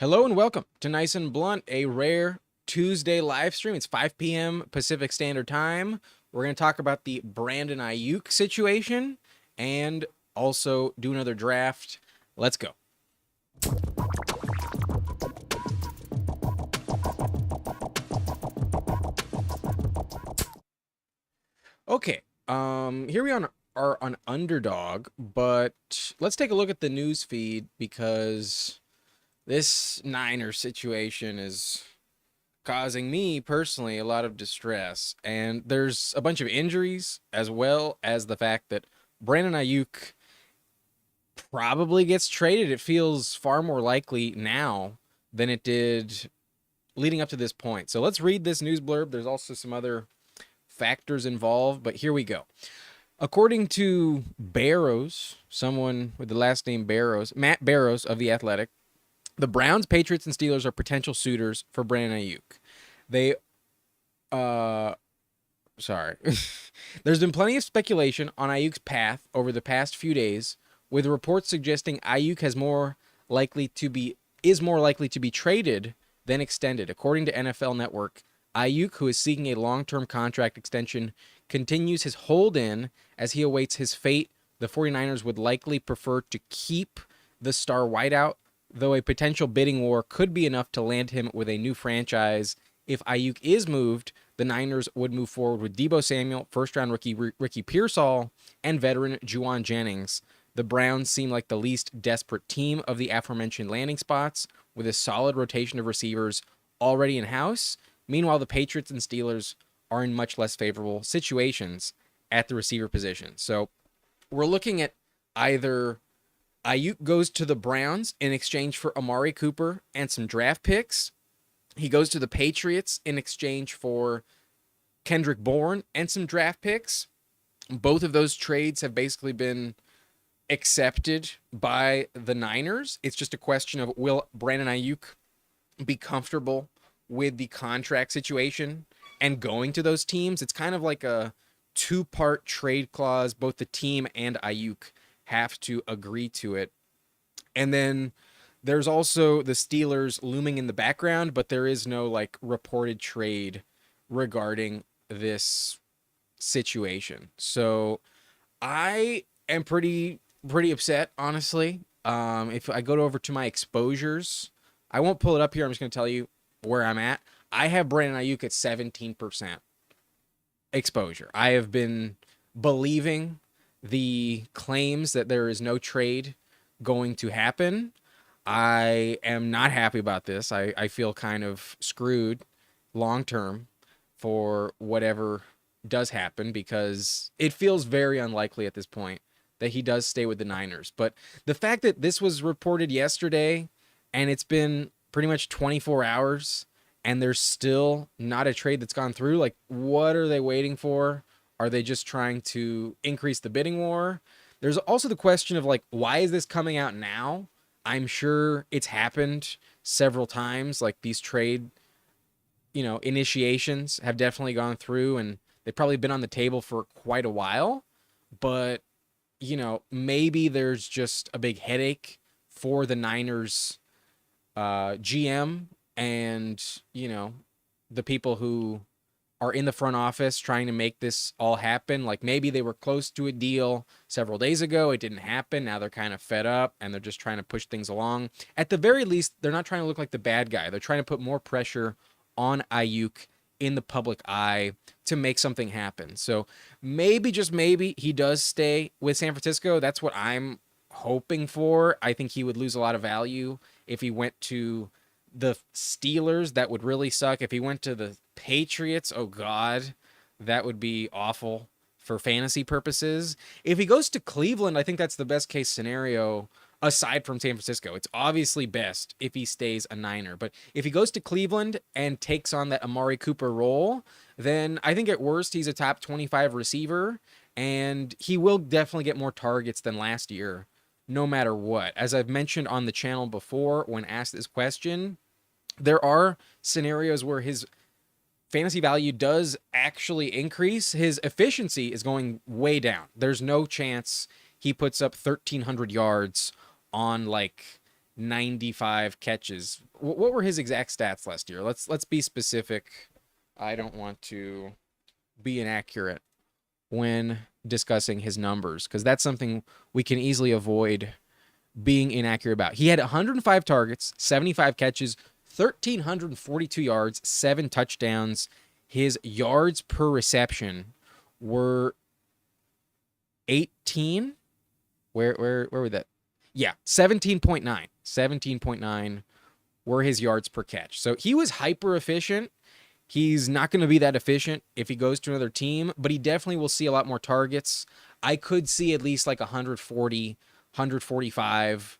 Hello and welcome to Nice and Blunt, a rare Tuesday live stream. It's 5 p.m. Pacific Standard Time. We're going to talk about the Brandon Aiyuk situation and also do another draft. Let's go. Okay, here we are on Underdog, but let's take a look at the news feed because this Niners situation is causing me personally a lot of distress. And there's a bunch of injuries as well as the fact that Brandon Aiyuk probably gets traded. It feels far more likely now than it did leading up to this point. So let's read this news blurb. There's also some other factors involved, but here we go. According to Barrows, someone with the last name Barrows, Matt Barrows of The Athletic, the Browns, Patriots, and Steelers are potential suitors for Brandon Aiyuk. They, sorry. There's been plenty of speculation on Aiyuk's path over the past few days, with reports suggesting Aiyuk is more likely to be traded than extended. According to NFL Network, Aiyuk, who is seeking a long-term contract extension, continues his hold-in as he awaits his fate. The 49ers would likely prefer to keep the star wideout, though a potential bidding war could be enough to land him with a new franchise. If Aiyuk is moved, the Niners would move forward with Deebo Samuel, first-round rookie Ricky Pearsall, and veteran Juwan Jennings. The Browns seem like the least desperate team of the aforementioned landing spots, with a solid rotation of receivers already in-house. Meanwhile, the Patriots and Steelers are in much less favorable situations at the receiver position. So we're looking at either Aiyuk goes to the Browns in exchange for Amari Cooper and some draft picks. He goes to the Patriots in exchange for Kendrick Bourne and some draft picks. Both of those trades have basically been accepted by the Niners. It's just a question of, will Brandon Aiyuk be comfortable with the contract situation and going to those teams? It's kind of like a two-part trade clause. Both the team and Aiyuk have to agree to it. And then there's also the Steelers looming in the background, but there is no like reported trade regarding this situation. So I am pretty upset, honestly. If I go over to my exposures, I won't pull it up here. I'm just going to tell you where I'm at. I have Brandon Aiyuk at 17% exposure. I have been believing the claims that there is no trade going to happen. I am not happy about this. I feel kind of screwed long term for whatever does happen because it feels very unlikely at this point that he does stay with the Niners. But the fact that this was reported yesterday and it's been pretty much 24 hours and there's still not a trade that's gone through, like, what are they waiting for? Are they just trying to increase the bidding war? There's also the question of, like, why is this coming out now? I'm sure it's happened several times. Like, these trade, initiations have definitely gone through and they've probably been on the table for quite a while. But, maybe there's just a big headache for the Niners GM and, the people who are in the front office trying to make this all happen. Like, maybe they were close to a deal several days ago. It didn't happen. Now they're kind of fed up and they're just trying to push things along. At the very least, they're not trying to look like the bad guy. They're trying to put more pressure on Aiyuk in the public eye to make something happen. So maybe, just maybe, he does stay with San Francisco. That's what I'm hoping for. I think he would lose a lot of value if he went to the Steelers. That would really suck. If he went to the Patriots, oh God, that would be awful for fantasy purposes. If he goes to Cleveland, I think that's the best case scenario aside from San Francisco. It's obviously best if he stays a Niner. But if he goes to Cleveland and takes on that Amari Cooper role, then I think at worst he's a top 25 receiver, and he will definitely get more targets than last year, no matter what. As I've mentioned on the channel before when asked this question, there are scenarios where his fantasy value does actually increase. His efficiency is going way down. There's no chance he puts up 1,300 yards on like 95 catches. What were his exact stats last year? Let's be specific. I don't want to be inaccurate when discussing his numbers because that's something we can easily avoid being inaccurate about. He had 105 targets, 75 catches, 1,342 yards, 7 touchdowns. His yards per reception were 18. Where were that? Yeah, 17.9. 17.9 were his yards per catch. So he was hyper efficient. He's not going to be that efficient if he goes to another team, but he definitely will see a lot more targets. I could see at least like 140, 145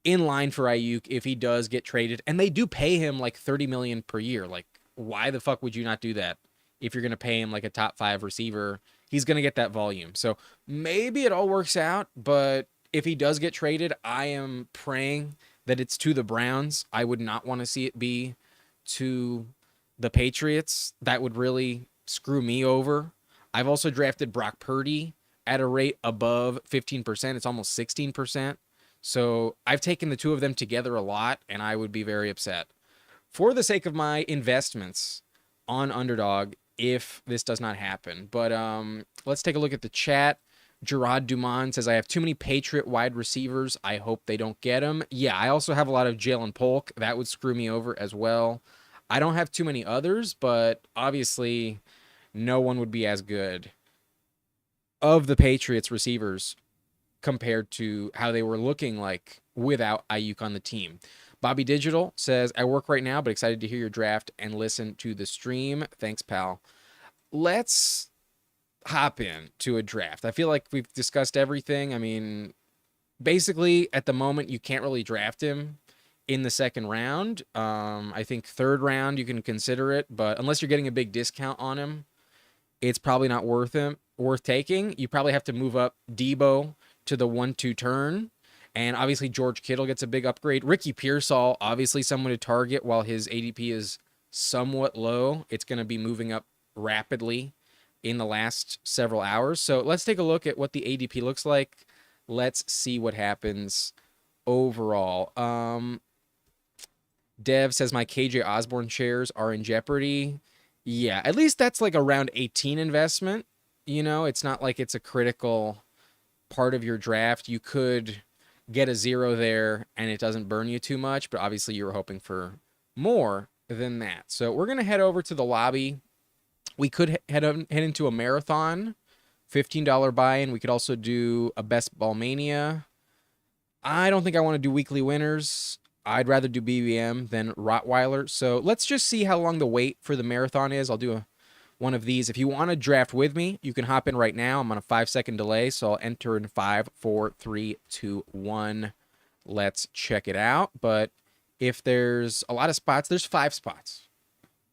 in line for Aiyuk if he does get traded. And they do pay him like 30 million per year. Like, why the fuck would you not do that if you're going to pay him like a top 5 receiver? He's going to get that volume. So maybe it all works out, but if he does get traded, I am praying that it's to the Browns. I would not want to see it be to the Patriots. That would really screw me over. I've also drafted Brock Purdy at a rate above 15%. It's almost 16%. So I've taken the two of them together a lot, and I would be very upset. For the sake of my investments on Underdog, if this does not happen. But let's take a look at the chat. Gerard Dumont says, I have too many Patriot wide receivers. I hope they don't get them. Yeah, I also have a lot of Jalen Polk. That would screw me over as well. I don't have too many others, but obviously no one would be as good of the Patriots receivers compared to how they were looking like without Aiyuk on the team. Bobby Digital says, I work right now, but excited to hear your draft and listen to the stream. Thanks, pal. Let's hop in to a draft. I feel like we've discussed everything. I mean, basically, at the moment, you can't really draft him in the second round. I think third round, you can consider it, but unless you're getting a big discount on him, it's probably not worth taking. You probably have to move up Debo to the 1-2 turn. And obviously George Kittle gets a big upgrade. Ricky Pearsall, obviously someone to target while his ADP is somewhat low. It's going to be moving up rapidly in the last several hours. So let's take a look at what the ADP looks like. Let's see what happens overall. Dev says my KJ Osborne shares are in jeopardy. Yeah, at least that's like a round 18 investment. You know, it's not like it's a critical part of your draft. You could get a 0 there and it doesn't burn you too much, but obviously you were hoping for more than that. So we're going to head over to the lobby. We could head into a marathon, $15 buy-in. We could also do a best ball mania. I don't think I want to do weekly winners. I'd rather do BBM than Rottweiler. So let's just see how long the wait for the marathon is. I'll do one of these. If you want to draft with me, you can hop in right now. I'm on a 5-second delay, so I'll enter in 5, 4, 3, 2, 1. Let's check it out. But if there's a lot of spots, there's 5 spots.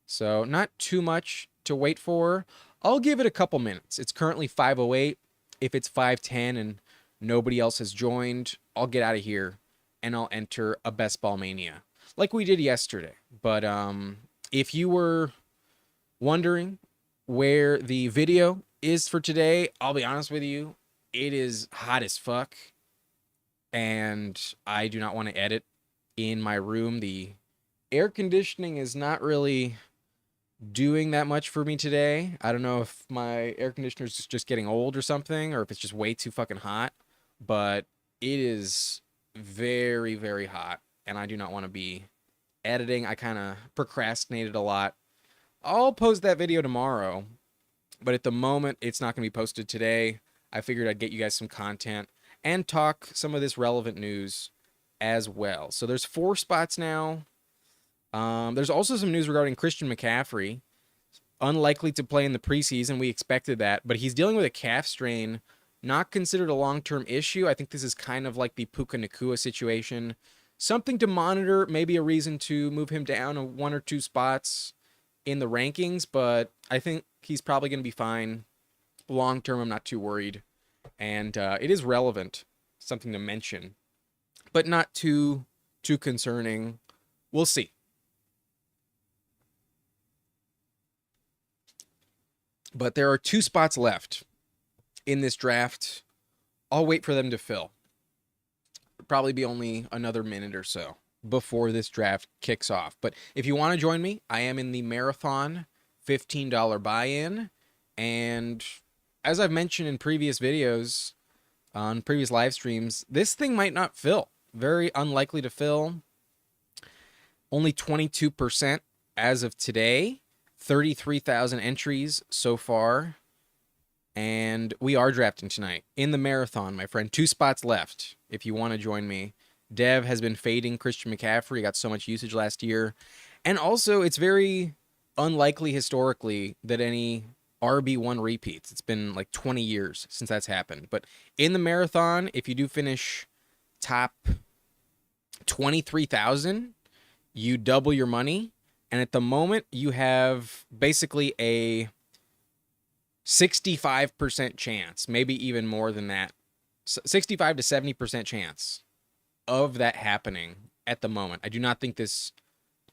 So not too much to wait for. I'll give it a couple minutes. It's currently 5:08. If it's 5:10 and nobody else has joined, I'll get out of here and I'll enter a best ball mania like we did yesterday. But if you were wondering where the video is for today, I'll be honest with you, it is hot as fuck and I do not want to edit in my room. The air conditioning is not really doing that much for me today. I don't know if my air conditioner is just getting old or something, or if it's just way too fucking hot, but it is very, very hot and I do not want to be editing. I kind of procrastinated a lot. I'll post that video tomorrow, but at the moment, it's not going to be posted today. I figured I'd get you guys some content and talk some of this relevant news as well. So there's 4 spots now. There's also some news regarding Christian McCaffrey. Unlikely to play in the preseason. We expected that, but he's dealing with a calf strain. Not considered a long-term issue. I think this is kind of like the Puka Nacua situation. Something to monitor, maybe a reason to move him down 1 or 2 spots in the rankings, but I think he's probably going to be fine. Long term, I'm not too worried. And it is relevant, something to mention, but not too concerning. We'll see. But there are 2 spots left in this draft. I'll wait for them to fill. probably be only another minute or so before this draft kicks off. But if you want to join me, I am in the marathon $15 buy-in. And as I've mentioned in previous videos, on previous live streams, this thing might not fill. Very unlikely to fill. Only 22% as of today. 33,000 entries so far. And we are drafting tonight in the marathon, my friend. 2 spots left if you want to join me. Dev has been fading Christian McCaffrey. Got so much usage last year. And also, it's very unlikely historically that any RB1 repeats. It's been like 20 years since that's happened. But in the marathon, if you do finish top 23,000, you double your money. And at the moment, you have basically a 65% chance, maybe even more than that, 65 to 70% chance of that happening at the moment. I do not think this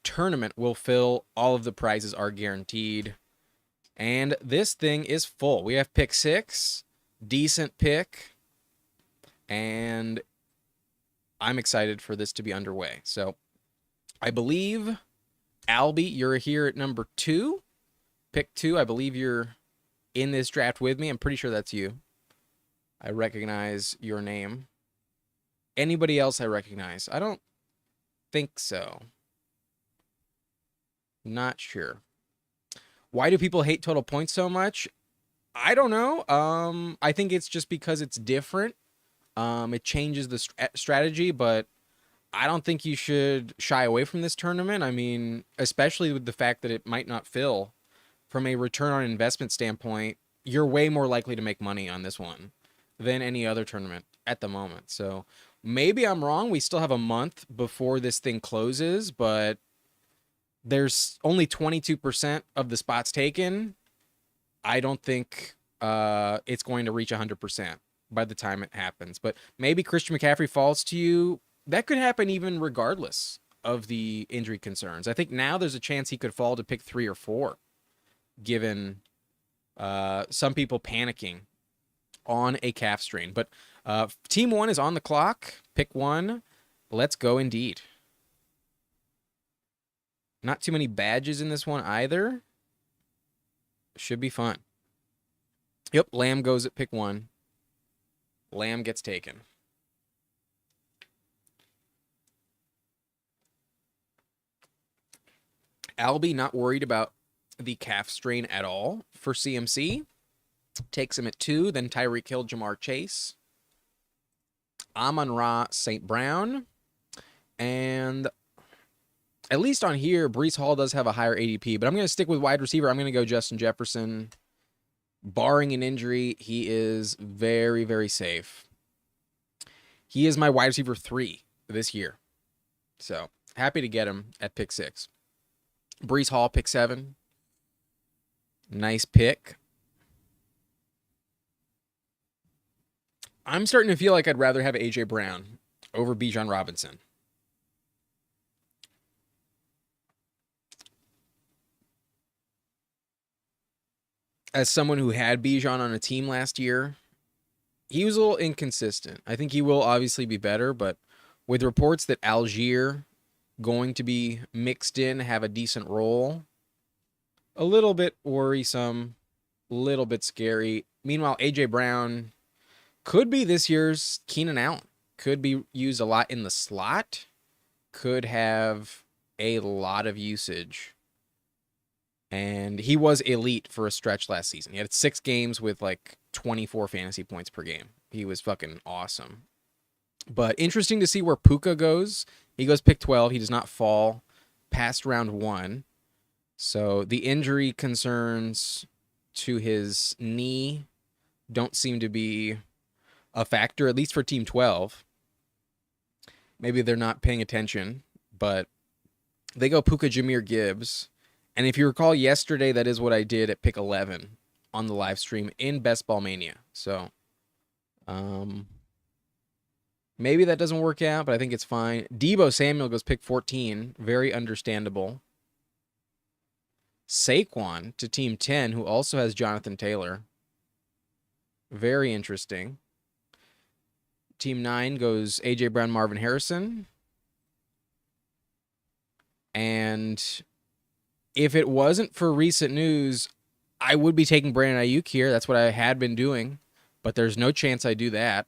tournament will fill. All of the prizes are guaranteed. And this thing is full. We have pick 6, decent pick, and I'm excited for this to be underway. So I believe, Albie, you're here at number 2. Pick 2, I believe you're in this draft with me. I'm pretty sure that's you. I recognize your name. Anybody else I recognize? I don't think so. Not sure. Why do people hate total points so much? I don't know. I think it's just because it's different. It changes the strategy, but I don't think you should shy away from this tournament. I mean, especially with the fact that it might not fill. From a return on investment standpoint, you're way more likely to make money on this one than any other tournament at the moment. So maybe I'm wrong. We still have a month before this thing closes, but there's only 22% of the spots taken. I don't think it's going to reach 100% by the time it happens. But maybe Christian McCaffrey falls to you. That could happen even regardless of the injury concerns. I think now there's a chance he could fall to pick 3 or 4. Given some people panicking on a calf strain. But team 1 is on the clock. Pick 1. Let's go indeed. Not too many badges in this one either. Should be fun. Yep, Lamb goes at pick 1. Lamb gets taken. Albie not worried about the calf strain at all for CMC. Takes him at 2. Then Tyreek Hill, Jamar Chase. Amon-Ra, St. Brown. And at least on here, Breece Hall does have a higher ADP. But I'm going to stick with wide receiver. I'm going to go Justin Jefferson. Barring an injury, he is very, very safe. He is my wide receiver 3 this year. So happy to get him at pick 6. Breece Hall, pick 7. Nice pick. I'm starting to feel like I'd rather have A.J. Brown over Bijan Robinson. As someone who had Bijan on a team last year, he was a little inconsistent. I think he will obviously be better, but with reports that Algier going to be mixed in, have a decent role, a little bit worrisome, a little bit scary. Meanwhile, A.J. Brown could be this year's Keenan Allen. Could be used a lot in the slot. Could have a lot of usage. And he was elite for a stretch last season. He had 6 games with like 24 fantasy points per game. He was fucking awesome. But interesting to see where Puka goes. He goes pick 12. He does not fall past round 1. So the injury concerns to his knee don't seem to be a factor, at least for Team 12. Maybe they're not paying attention, but they go Puka Jahmyr Gibbs. And if you recall yesterday, that is what I did at pick 11 on the live stream in Best Ball Mania. So maybe that doesn't work out, but I think it's fine. Deebo Samuel goes pick 14. Very understandable. Saquon to team 10, who also has Jonathan Taylor. Very interesting. Team 9 goes A.J. Brown, Marvin Harrison. And if it wasn't for recent news, I would be taking Brandon Aiyuk here. That's what I had been doing. But there's no chance I do that.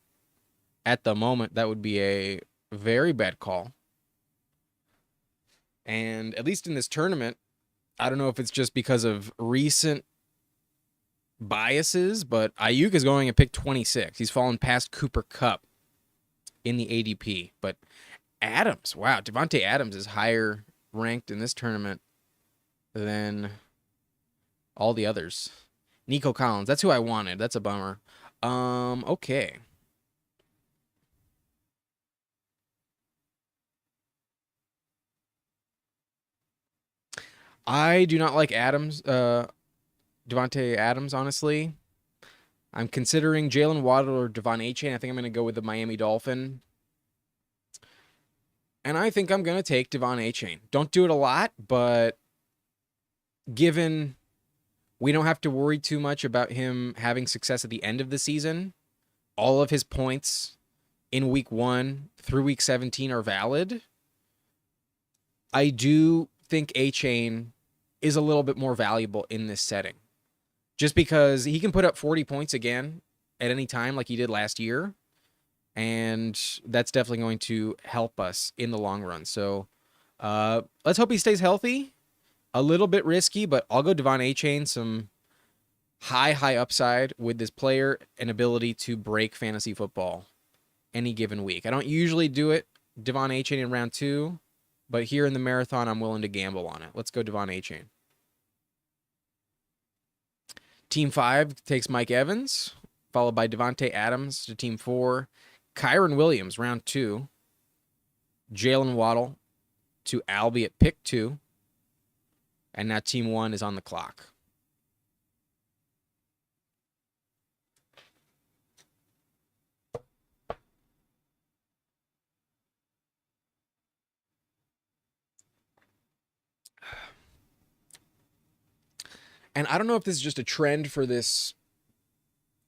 At the moment, that would be a very bad call. And at least in this tournament, I don't know if it's just because of recent biases, but Aiyuk is going at pick 26. He's fallen past Cooper Kupp in the ADP. But Adams, wow, Devontae Adams is higher ranked in this tournament than all the others. Nico Collins, that's who I wanted. That's a bummer. Okay. I do not like Adams, Devontae Adams, honestly. I'm considering Jalen Waddle or Devon Achane. I think I'm going to go with the Miami Dolphin. And I think I'm going to take Devon Achane. Don't do it a lot, but given we don't have to worry too much about him having success at the end of the season, all of his points in week 1 through week 17 are valid. I do think Achane is a little bit more valuable in this setting. Just because he can put up 40 points again at any time like he did last year. And that's definitely going to help us in the long run. So let's hope he stays healthy. A little bit risky, but I'll go Devon Achane. Some high upside with this player and ability to break fantasy football any given week. I don't usually do it, Devon Achane in round 2. But here in the marathon, I'm willing to gamble on it. Let's go Devon Achane. Team 5 takes Mike Evans, followed by Devontae Adams to Team 4. Kyron Williams, round 2. Jalen Waddle to Albie at pick 2. And now Team 1 is on the clock. And I don't know if this is just a trend for this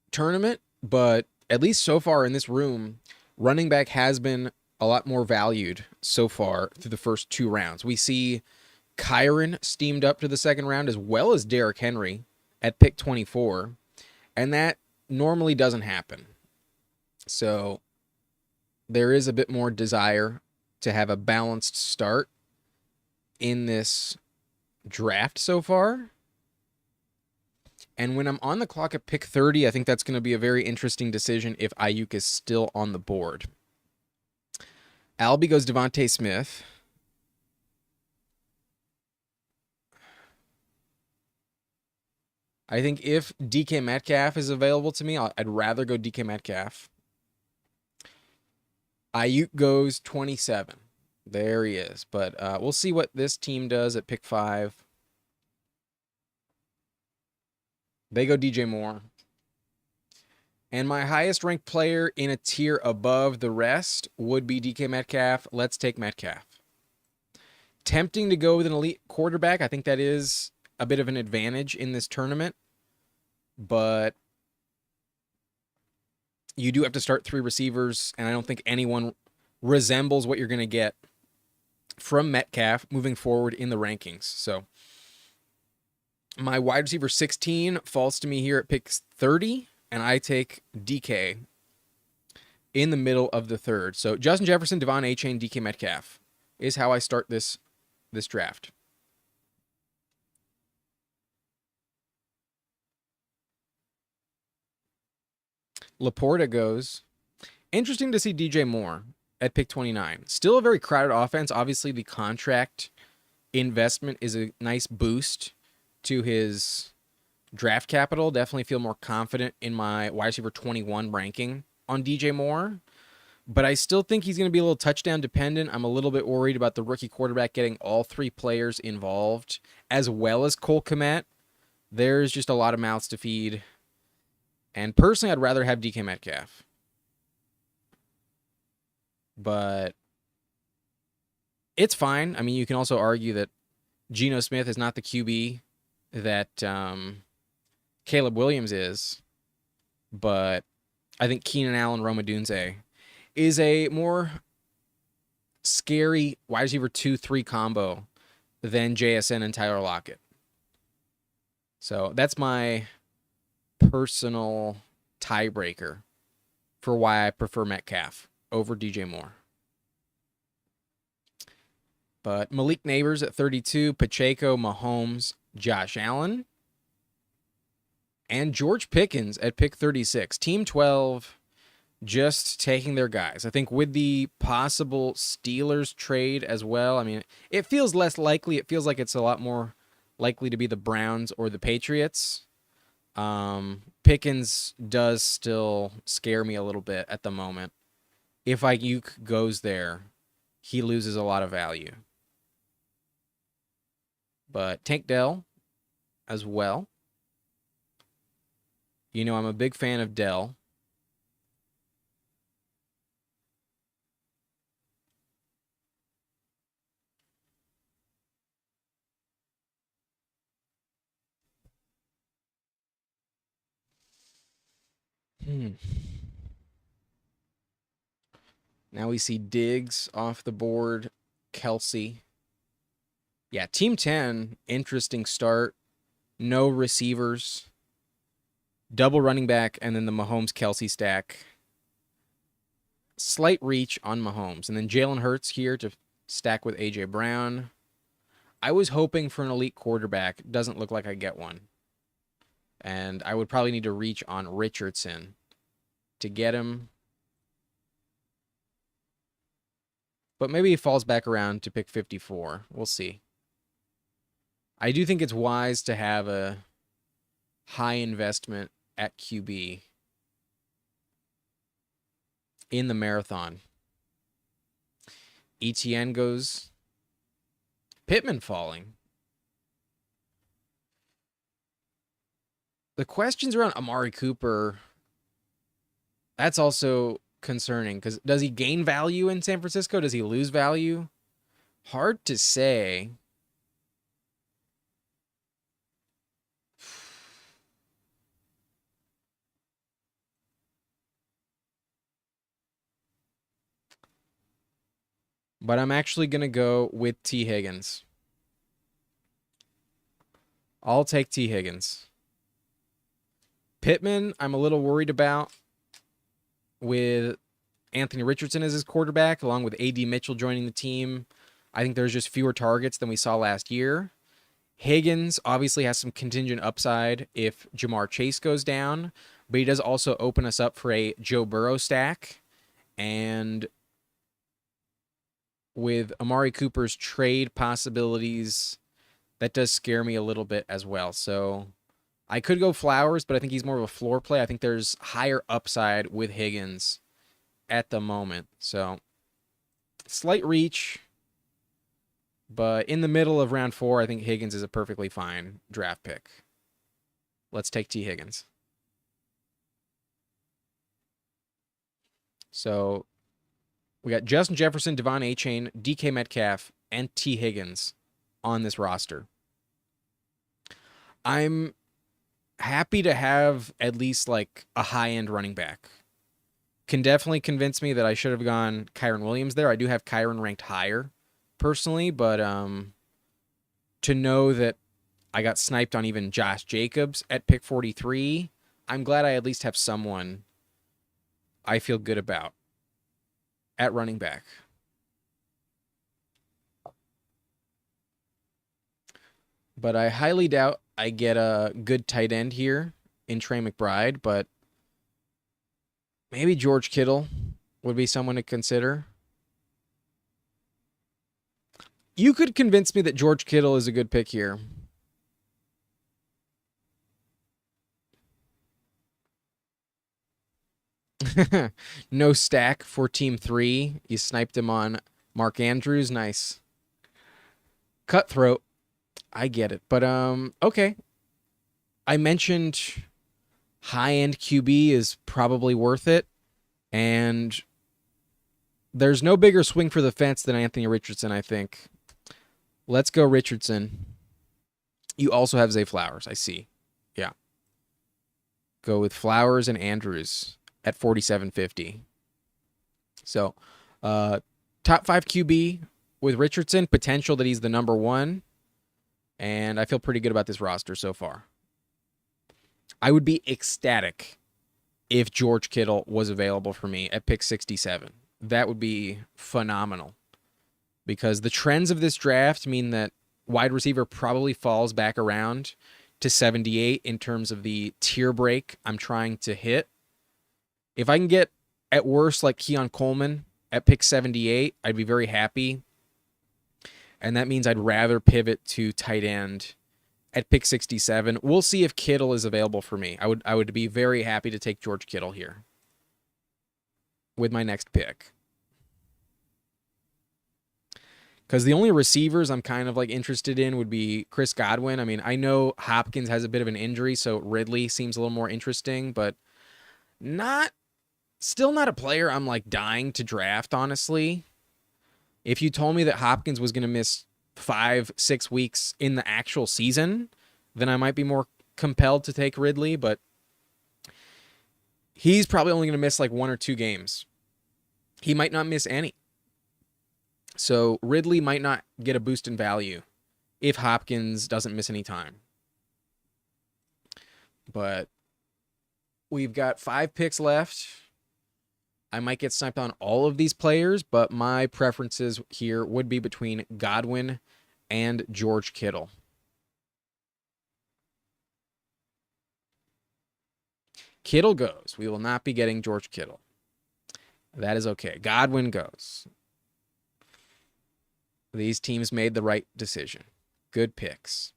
tournament, but at least so far in this room, running back has been a lot more valued so far through the first 2 rounds. We see Kyron steamed up to the second round as well as Derrick Henry at pick 24, and that normally doesn't happen. So there is a bit more desire to have a balanced start in this draft so far. And when I'm on the clock at pick 30, I think that's going to be a very interesting decision if Aiyuk is still on the board. Albie goes Devontae Smith. I think if DK Metcalf is available to me, I'd rather go DK Metcalf. Aiyuk goes 27. There he is. But we'll see what this team does at pick 5. They go DJ Moore. And my highest ranked player in a tier above the rest would be DK Metcalf. Let's take Metcalf. Tempting to go with an elite quarterback. I think that is a bit of an advantage in this tournament. But you do have to start 3 receivers, and I don't think anyone resembles what you're going to get from Metcalf moving forward in the rankings. So my wide receiver 16 falls to me here at pick 30, and I take DK in the middle of the 3rd. So Justin Jefferson, Devon Achane, DK Metcalf is how I start this draft. Laporta goes. Interesting to see DJ Moore at pick 29. Still a very crowded offense. Obviously, the contract investment is a nice boost to his draft capital. Definitely feel more confident in my wide receiver 21 ranking on DJ Moore. But I still think he's going to be a little touchdown dependent. I'm a little bit worried about the rookie quarterback getting all 3 players involved, as well as Cole Kmet. There's just a lot of mouths to feed. And personally, I'd rather have DK Metcalf. But it's fine. I mean, you can also argue that Geno Smith is not the QB that Caleb Williams is. But I think Keenan Allen, Rome Odunze is a more scary wide receiver 2-3 combo than JSN and Tyler Lockett. So that's my personal tiebreaker for why I prefer Metcalf over DJ Moore. But Malik Neighbors at 32, Pacheco, Mahomes, Josh Allen, and George Pickens at pick 36. Team 12 just taking their guys. I think with the possible Steelers trade as well, I mean, it feels less likely. It feels like it's a lot more likely to be the Browns or the Patriots. Pickens does still scare me a little bit at the moment. If Aiyuk goes there, he loses a lot of value. But Tank Dell as well. You know, I'm a big fan of Dell. Now we see Diggs off the board. Kelsey. Yeah, Team 10, interesting start. No receivers. Double running back, and then the Mahomes-Kelsey stack. Slight reach on Mahomes. And then Jalen Hurts here to stack with A.J. Brown. I was hoping for an elite quarterback. Doesn't look like I get one. And I would probably need to reach on Richardson to get him. But maybe he falls back around to pick 54. We'll see. I do think it's wise to have a high investment at QB in the marathon. ETN goes. Pittman falling. The questions around Amari Cooper, that's also concerning because does he gain value in San Francisco? Does he lose value? Hard to say. But I'm actually going to go with T. Higgins. I'll take T. Higgins. Pittman, I'm a little worried about with Anthony Richardson as his quarterback, along with A.D. Mitchell joining the team. I think there's just fewer targets than we saw last year. Higgins obviously has some contingent upside if Jamar Chase goes down, but he does also open us up for a Joe Burrow stack. And with Amari Cooper's trade possibilities, that does scare me a little bit as well. So I could go Flowers, but I think he's more of a floor play. I think there's higher upside with Higgins at the moment. So slight reach, but in the middle of round 4, I think Higgins is a perfectly fine draft pick. Let's take T. Higgins. So we got Justin Jefferson, Devon Achane, DK Metcalf, and T. Higgins on this roster. I'm happy to have at least like a high-end running back. Can definitely convince me that I should have gone Kyron Williams there. I do have Kyron ranked higher personally, but to know that I got sniped on even Josh Jacobs at pick 43, I'm glad I at least have someone I feel good about at running back. But I highly doubt I get a good tight end here in Trey McBride, but maybe George Kittle would be someone to consider. You could convince me that George Kittle is a good pick here. No stack for Team 3. You sniped him on Mark Andrews. Nice. Cutthroat. I get it. But, okay. I mentioned high-end QB is probably worth it. And there's no bigger swing for the fence than Anthony Richardson, I think. Let's go Richardson. You also have Zay Flowers, I see. Yeah. Go with Flowers and Andrews at 47.50. So, uh, top 5 QB with Richardson, potential that he's the number one. And I feel pretty good about this roster so far. I would be ecstatic if George Kittle was available for me at pick 67. That would be phenomenal because the trends of this draft mean that wide receiver probably falls back around to 78 in terms of the tier break I'm trying to hit. If I can get at worst like Keon Coleman at pick 78, I'd be very happy. And that means I'd rather pivot to tight end at pick 67. We'll see if Kittle is available for me. I would be very happy to take George Kittle here with my next pick. Because the only receivers I'm kind of like interested in would be Chris Godwin. I mean, I know Hopkins has a bit of an injury, so Ridley seems a little more interesting, but not still not a player I'm like dying to draft, honestly. If you told me that Hopkins was going to miss 5-6 weeks in the actual season, then I might be more compelled to take Ridley, but he's probably only going to miss like 1 or 2 games. He might not miss any. So Ridley might not get a boost in value if Hopkins doesn't miss any time. But we've got 5 picks left. I might get sniped on all of these players, but my preferences here would be between Godwin and George Kittle. Kittle goes. We will not be getting George Kittle. That is okay. Godwin goes. These teams made the right decision. Good picks.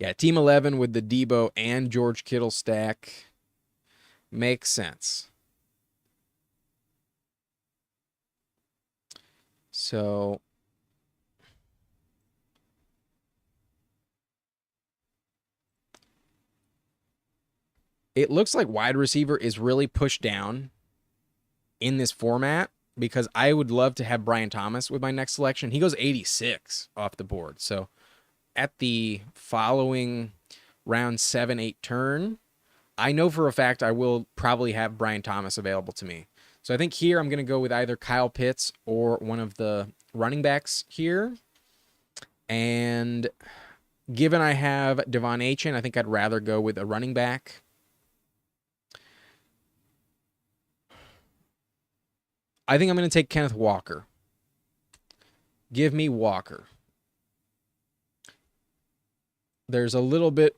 Yeah, Team 11 with the Debo and George Kittle stack makes sense. So it looks like wide receiver is really pushed down in this format because I would love to have Brian Thomas with my next selection. He goes 86 off the board. So at the following round 7-8 turn, I know for a fact I will probably have Brian Thomas available to me. So I think here I'm going to go with either Kyle Pitts or one of the running backs here. And given I have Devon Achane, I think I'd rather go with a running back. I think I'm going to take Kenneth Walker. Give me Walker. There's a little bit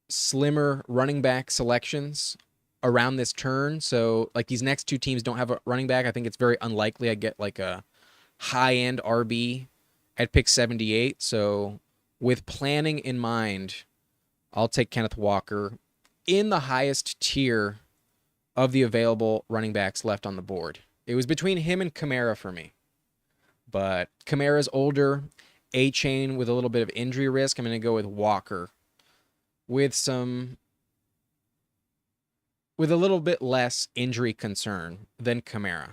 slimmer running back selections around this turn. So, like, these next 2 teams don't have a running back. I think it's very unlikely I get, like, a high-end RB at pick 78. So, with planning in mind, I'll take Kenneth Walker in the highest tier of the available running backs left on the board. It was between him and Kamara for me. But Kamara's older. Achane with a little bit of injury risk. I'm going to go with Walker with a little bit less injury concern than Kamara.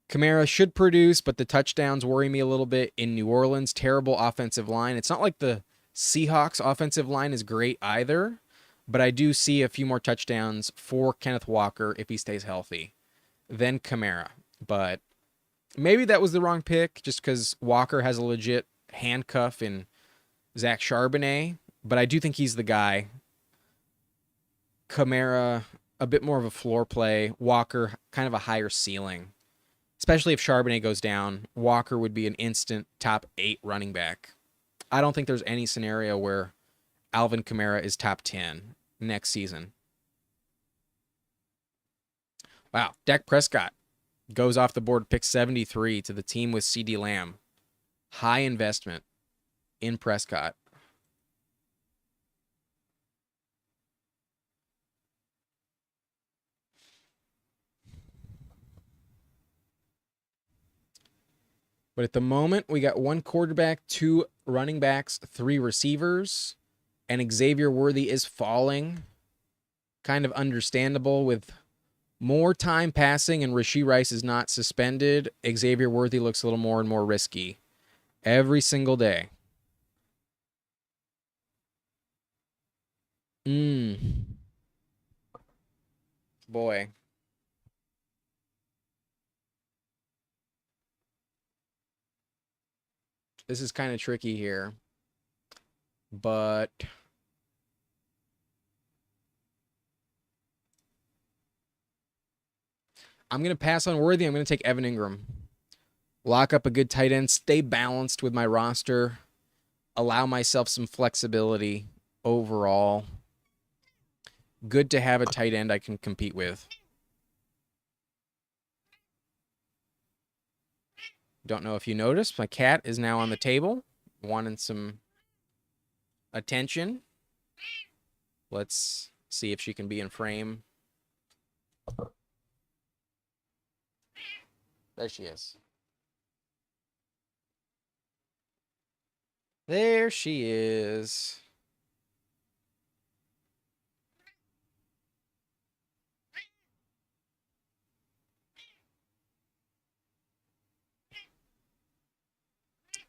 Kamara should produce, but the touchdowns worry me a little bit in New Orleans. Terrible offensive line. It's not like the Seahawks offensive line is great either, but I do see a few more touchdowns for Kenneth Walker if he stays healthy than Kamara. But maybe that was the wrong pick just because Walker has a legit handcuff in Zach Charbonnet, but I do think he's the guy. Kamara, a bit more of a floor play. Walker, kind of a higher ceiling. Especially if Charbonnet goes down, Walker would be an instant top 8 running back. I don't think there's any scenario where Alvin Kamara is top 10 next season. Wow, Dak Prescott goes off the board, pick 73 to the team with CeeDee Lamb. High investment in Prescott. But at the moment, we got 1 quarterback, 2 running backs, 3 receivers, and Xavier Worthy is falling. Kind of understandable with more time passing and Rashee Rice is not suspended. Xavier Worthy looks a little more and more risky every single day. Boy. This is kind of tricky here. But I'm going to pass on Worthy. I'm going to take Evan Ingram. Lock up a good tight end. Stay balanced with my roster. Allow myself some flexibility overall. Good to have a tight end I can compete with. Don't know if you noticed, my cat is now on the table, wanting some attention. Let's see if she can be in frame. There she is. There she is.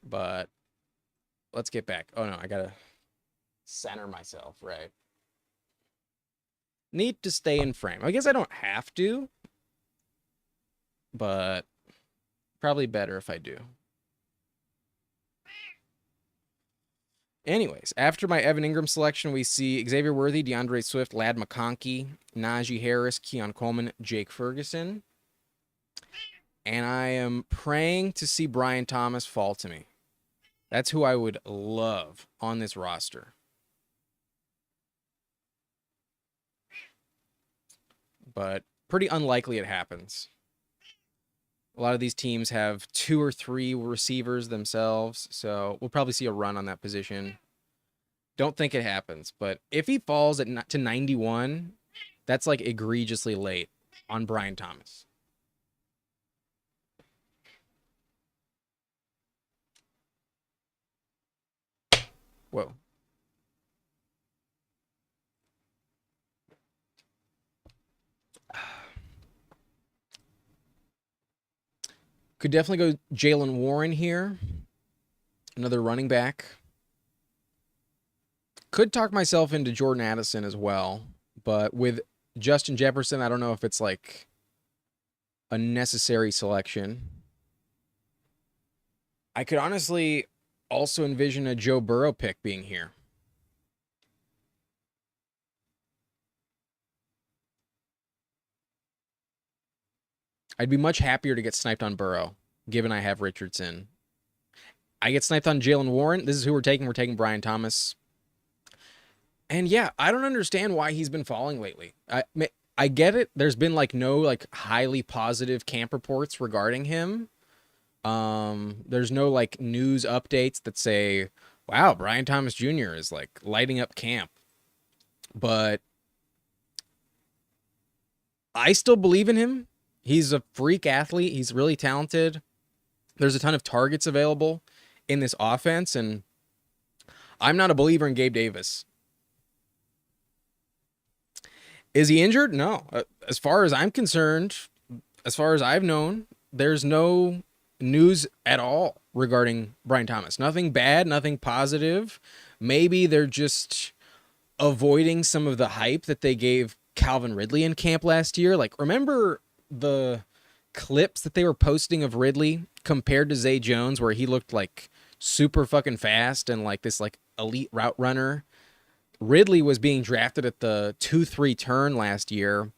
But let's get back. Oh no, I gotta center myself, right? Need to stay in frame. I guess I don't have to, but probably better if I do. Anyways, after my Evan Ingram selection, we see Xavier Worthy, DeAndre Swift, Ladd McConkey, Najee Harris, Keon Coleman, Jake Ferguson. And I am praying to see Brian Thomas fall to me. That's who I would love on this roster. But pretty unlikely it happens. A lot of these teams have 2 or 3 receivers themselves, so we'll probably see a run on that position. Don't think it happens, but if he falls to 91, that's like egregiously late on Brian Thomas. Whoa. Could definitely go Jalen Warren here. Another running back. Could talk myself into Jordan Addison as well. But with Justin Jefferson, I don't know if it's like a necessary selection. I could honestly also envision a Joe Burrow pick being here. I'd be much happier to get sniped on Burrow, given I have Richardson. I get sniped on Jalen Warren. This is who we're taking. We're taking Brian Thomas. And yeah, I don't understand why he's been falling lately. I get it. There's been like no like highly positive camp reports regarding him. There's no like news updates that say, wow, Brian Thomas Jr. is like lighting up camp. But I still believe in him. He's a freak athlete. He's really talented. There's a ton of targets available in this offense, and I'm not a believer in Gabe Davis. Is he injured? No. As far as I'm concerned, as far as I've known, there's no news at all regarding Brian Thomas. Nothing bad, nothing positive. Maybe they're just avoiding some of the hype that they gave Calvin Ridley in camp last year. Like, remember the clips that they were posting of Ridley compared to Zay Jones, where he looked like super fucking fast and like this like elite route runner? Ridley was being drafted at the 2-3 turn last year,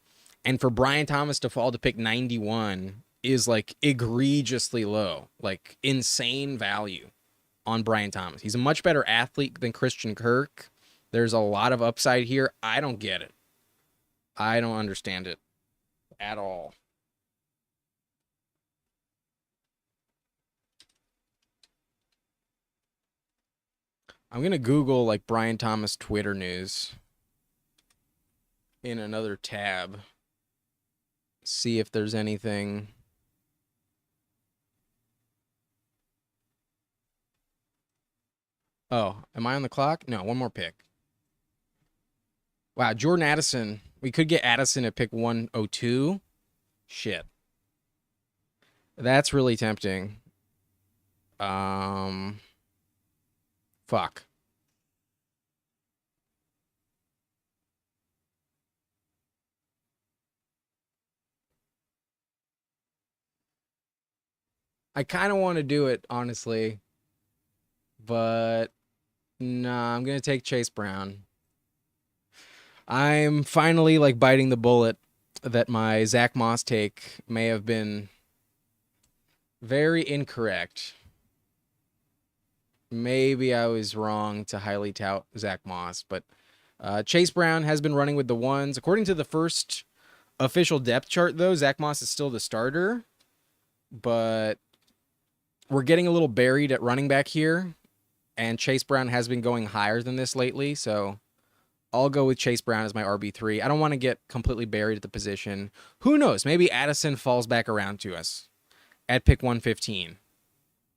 and for Brian Thomas to fall to pick 91 is like egregiously low, like insane value on Brian Thomas. He's a much better athlete than Christian Kirk. There's a lot of upside here. I don't get it. I don't understand it at all. I'm going to Google like Brian Thomas Twitter news in another tab. See if there's anything. Oh, am I on the clock? No, one more pick. Wow, Jordan Addison. We could get Addison at pick 102. Shit. That's really tempting. Fuck. I kind of want to do it, honestly, but nah, I'm gonna take Chase Brown. I'm finally like biting the bullet that my Zach Moss take may have been very incorrect. Maybe I was wrong to highly tout Zach Moss, but Chase Brown has been running with the ones. According to the first official depth chart, though, Zach Moss is still the starter, but we're getting a little buried at running back here, and Chase Brown has been going higher than this lately, so I'll go with Chase Brown as my RB3. I don't want to get completely buried at the position. Who knows? Maybe Addison falls back around to us at pick 115.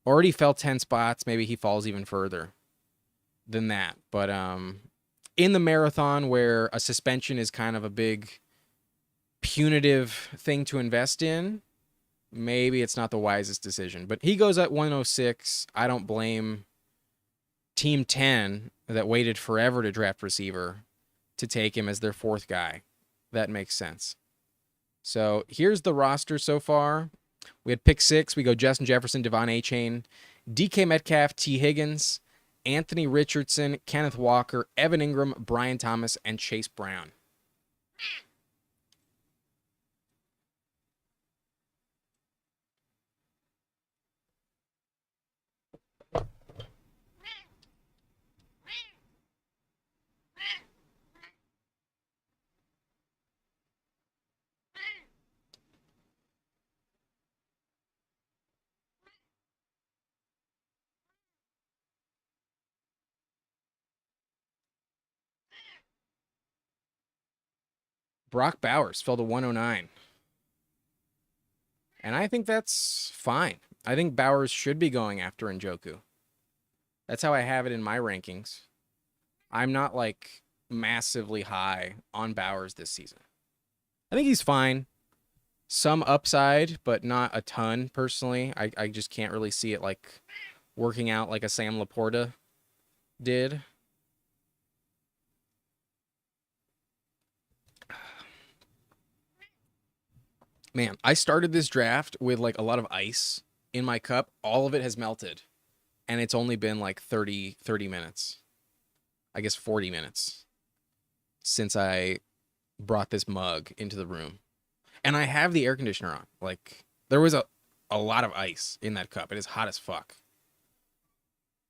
Already fell 10 spots. Maybe he falls even further than that. But in the marathon where a suspension is kind of a big punitive thing to invest in, maybe it's not the wisest decision. But he goes at 106. I don't blame Team 10 that waited forever to draft receiver to take him as their fourth guy. That makes sense. So here's the roster so far. We had pick 6. We go Justin Jefferson, Devon Achane, DK Metcalf, T. Higgins, Anthony Richardson, Kenneth Walker, Evan Ingram, Brian Thomas, and Chase Brown. Brock Bowers fell to 109. And I think that's fine. I think Bowers should be going after Njoku. That's how I have it in my rankings. I'm not like massively high on Bowers this season. I think he's fine. Some upside, but not a ton personally. I just can't really see it like working out like a Sam Laporta did. Man, I started this draft with like a lot of ice in my cup. All of it has melted. And it's only been like 30 minutes. I guess 40 minutes since I brought this mug into the room. And I have the air conditioner on. Like, there was a lot of ice in that cup. It is hot as fuck.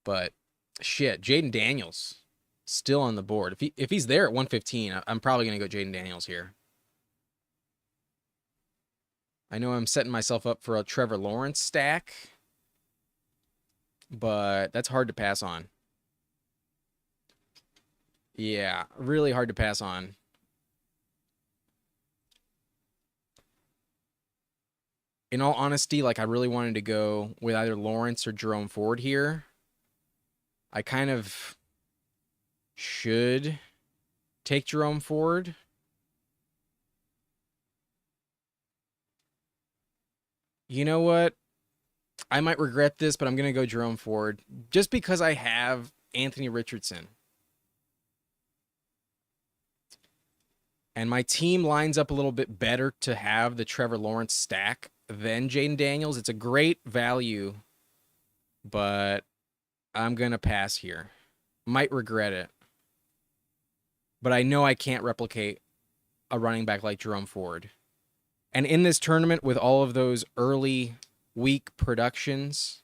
But shit, Jaden Daniels still on the board. If he's there at 115, I'm probably gonna go Jaden Daniels here. I know I'm setting myself up for a Trevor Lawrence stack, but that's hard to pass on. Yeah, really hard to pass on. In all honesty, like I really wanted to go with either Lawrence or Jerome Ford here. I kind of should take Jerome Ford. You know what? I might regret this, but I'm going to go Jerome Ford just because I have Anthony Richardson. And my team lines up a little bit better to have the Trevor Lawrence stack than Jaden Daniels. It's a great value, but I'm going to pass here. Might regret it. But I know I can't replicate a running back like Jerome Ford. And in this tournament, with all of those early week productions,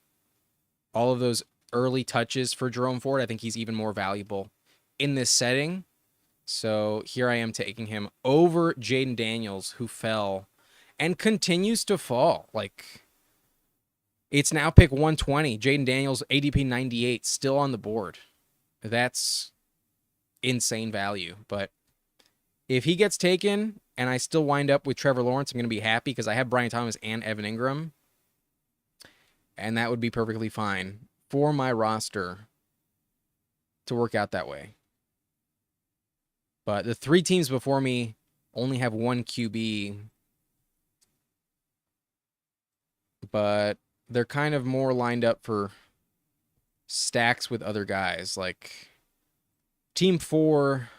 all of those early touches for Jerome Ford, I think he's even more valuable in this setting. So here I am taking him over Jaden Daniels, who fell and continues to fall. Like, it's now pick 120. Jaden Daniels, ADP 98, still on the board. That's insane value. But if he gets taken and I still wind up with Trevor Lawrence, I'm going to be happy because I have Brian Thomas and Evan Ingram. And that would be perfectly fine for my roster to work out that way. But the 3 teams before me only have 1 QB. But they're kind of more lined up for stacks with other guys. Like, Team 4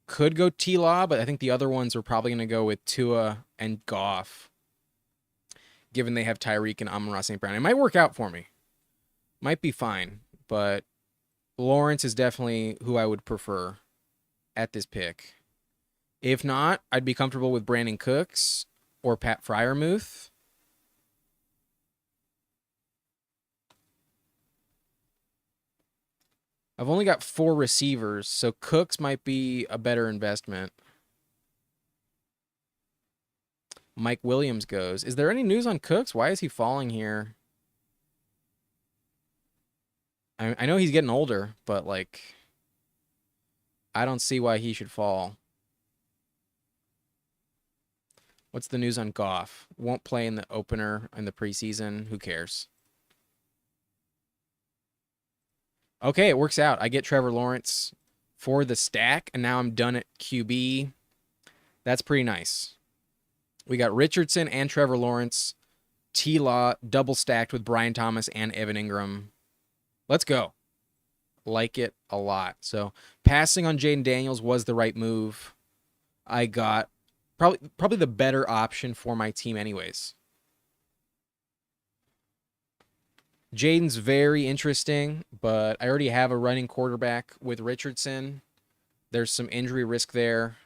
could go T-Law, but I think the other ones are probably going to go with Tua and Goff. given they have Tyreek and Amon-Ra St. Brown. It might work out for me. Might be fine, but Lawrence is definitely who I would prefer at this pick. If not, I'd be comfortable with Brandon Cooks or Pat Freiermuth. I've only got 4 receivers, so Cooks might be a better investment. Mike Williams goes. Is there any news on Cooks? Why is he falling here? I know he's getting older, but, like, I don't see why he should fall. What's the news on Goff? Won't play in the opener in the preseason. Who cares? Okay, it works out. I get Trevor Lawrence for the stack, and now I'm done at QB. That's pretty nice. We got Richardson and Trevor Lawrence. T-Law double stacked with Brian Thomas and Evan Ingram. Let's go. Like it a lot. So passing on Jaden Daniels was the right move. I got probably the better option for my team anyways. Jaden's very interesting, but I already have a running quarterback with Richardson. There's some injury risk there.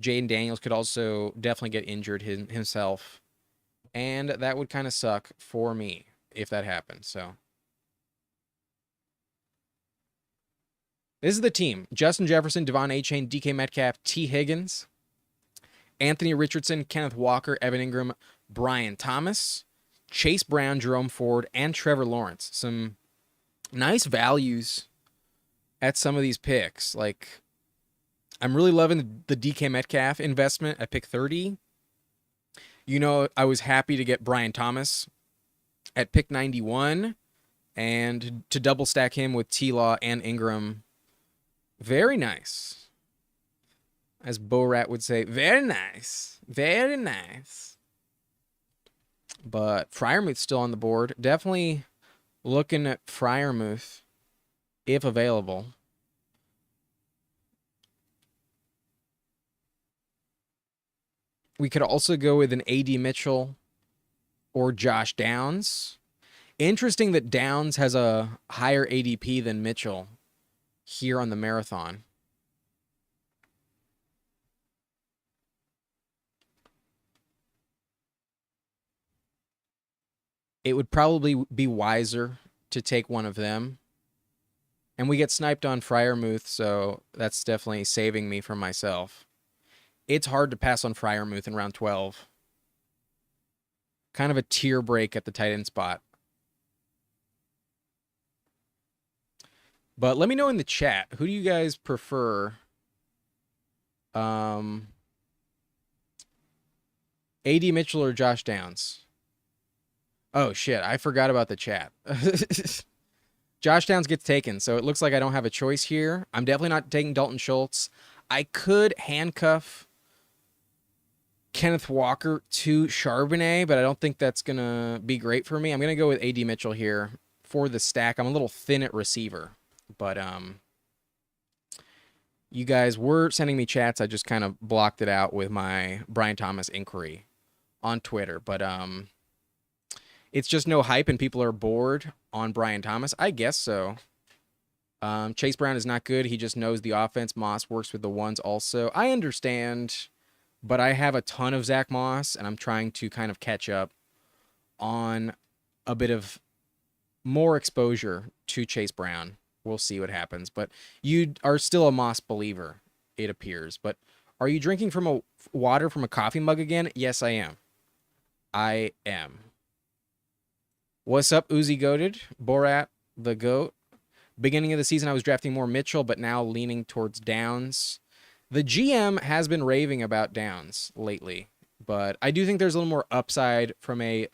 Jaden Daniels could also definitely get injured himself. And that would kind of suck for me if that happened. So this is the team. Justin Jefferson, Devon Achane, DK Metcalf, T. Higgins, Anthony Richardson, Kenneth Walker, Evan Ingram, Brian Thomas, Chase Brown, Jerome Ford, and Trevor Lawrence. Some nice values at some of these picks. Like, I'm really loving the DK Metcalf investment at pick 30. You know, I was happy to get Brian Thomas at pick 91 and to double stack him with T-Law and Ingram. Very nice. As Borat would say, very nice. Very nice. But Freiermuth's still on the board. Definitely looking at Freiermuth if available. We could also go with an A.D. Mitchell or Josh Downs. Interesting that Downs has a higher ADP than Mitchell here on the marathon. It would probably be wiser to take one of them. And we get sniped on Freiermuth, so that's definitely saving me from myself. It's hard to pass on Freiermuth in round 12. Kind of a tier break at the tight end spot. But let me know in the chat, who do you guys prefer? A.D. Mitchell or Josh Downs? Oh, shit. I forgot about the chat. Josh Downs gets taken, so it looks like I don't have a choice here. I'm definitely not taking Dalton Schultz. I could handcuff Kenneth Walker to Charbonnet, but I don't think that's going to be great for me. I'm going to go with A.D. Mitchell here for the stack. I'm a little thin at receiver, but you guys were sending me chats. I just kind of blocked it out with my Brian Thomas inquiry on Twitter, but it's just no hype and people are bored on Brian Thomas. I guess so. Chase Brown is not good. He just knows the offense. Moss works with the ones also. I understand, but I have a ton of Zach Moss, and I'm trying to kind of catch up on a bit of more exposure to Chase Brown. We'll see what happens. But you are still a Moss believer, it appears. But are you drinking from a water from a coffee mug again? Yes, I am. I am. What's up, Uzi Goated? Borat, the GOAT. Beginning of the season, I was drafting more Mitchell, but now leaning towards Downs. The GM has been raving about Downs lately, but I do think there's a little more upside from a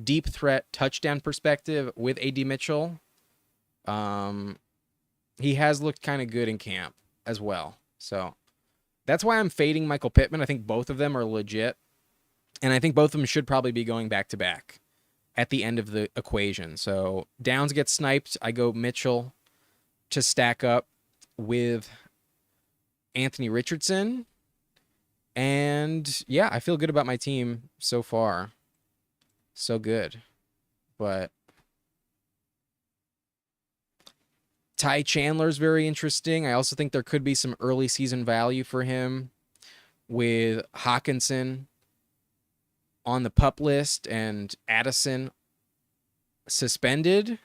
deep threat touchdown perspective with A.D. Mitchell. He has looked kind of good in camp as well. So that's why I'm fading Michael Pittman. I think both of them are legit, and I think both of them should probably be going back-to-back at the end of the equation. So Downs gets sniped. I go Mitchell to stack up with Anthony Richardson. And yeah, I feel good about my team so far. So good. But Ty Chandler's very interesting. I also think there could be some early season value for him with Hawkinson on the pup list and Addison suspended.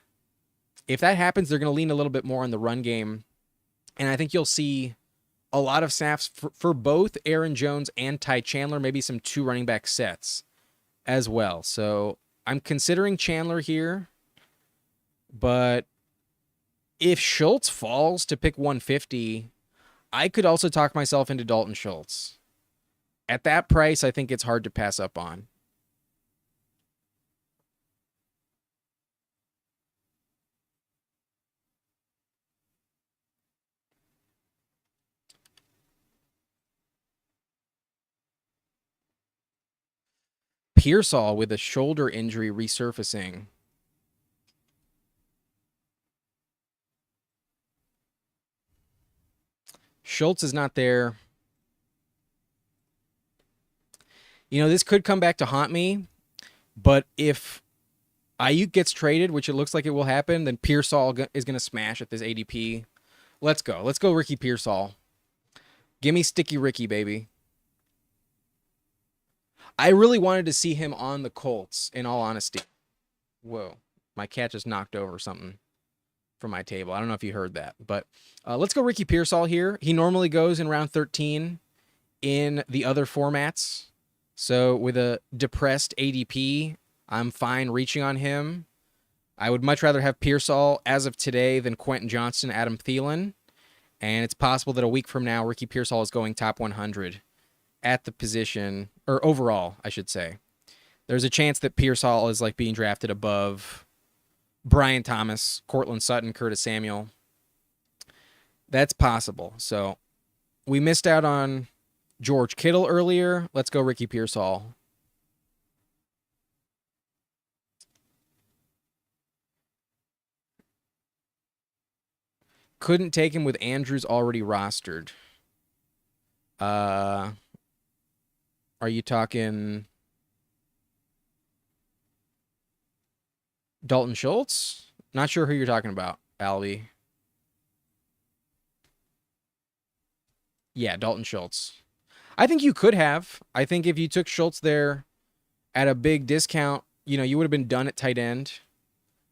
If that happens, they're going to lean a little bit more on the run game. And I think you'll see a lot of snaps for both Aaron Jones and Ty Chandler, maybe some two running back sets as well. So I'm considering Chandler here, but if Schultz falls to pick 150, I could also talk myself into Dalton Schultz. At that price, I think it's hard to pass up on. Pearsall with a shoulder injury resurfacing. Schultz is not there. You know, this could come back to haunt me, but if Aiyuk gets traded, which it looks like it will happen, then Pearsall is going to smash at this ADP. Let's go. Let's go Ricky Pearsall. Give me Sticky Ricky, baby. I really wanted to see him on the Colts, in all honesty. Whoa. My cat just knocked over something from my table. I don't know if you heard that, but let's go Ricky Pearsall here. He normally goes in round 13 in the other formats. So with a depressed ADP, I'm fine reaching on him. I would much rather have Pearsall as of today than Quentin Johnston, Adam Thielen. And it's possible that a week from now, Ricky Pearsall is going top 100 at the position, or overall, I should say. There's a chance that Pearsall is like being drafted above Brian Thomas, Cortland Sutton, Curtis Samuel. That's possible. So we missed out on George Kittle earlier. Let's go Ricky Pearsall. Couldn't take him with Andrews already rostered. Are you talking Dalton Schultz? Not sure who you're talking about, Albie. Yeah, Dalton Schultz. I think you could have. I think if you took Schultz there at a big discount, you know, you would have been done at tight end.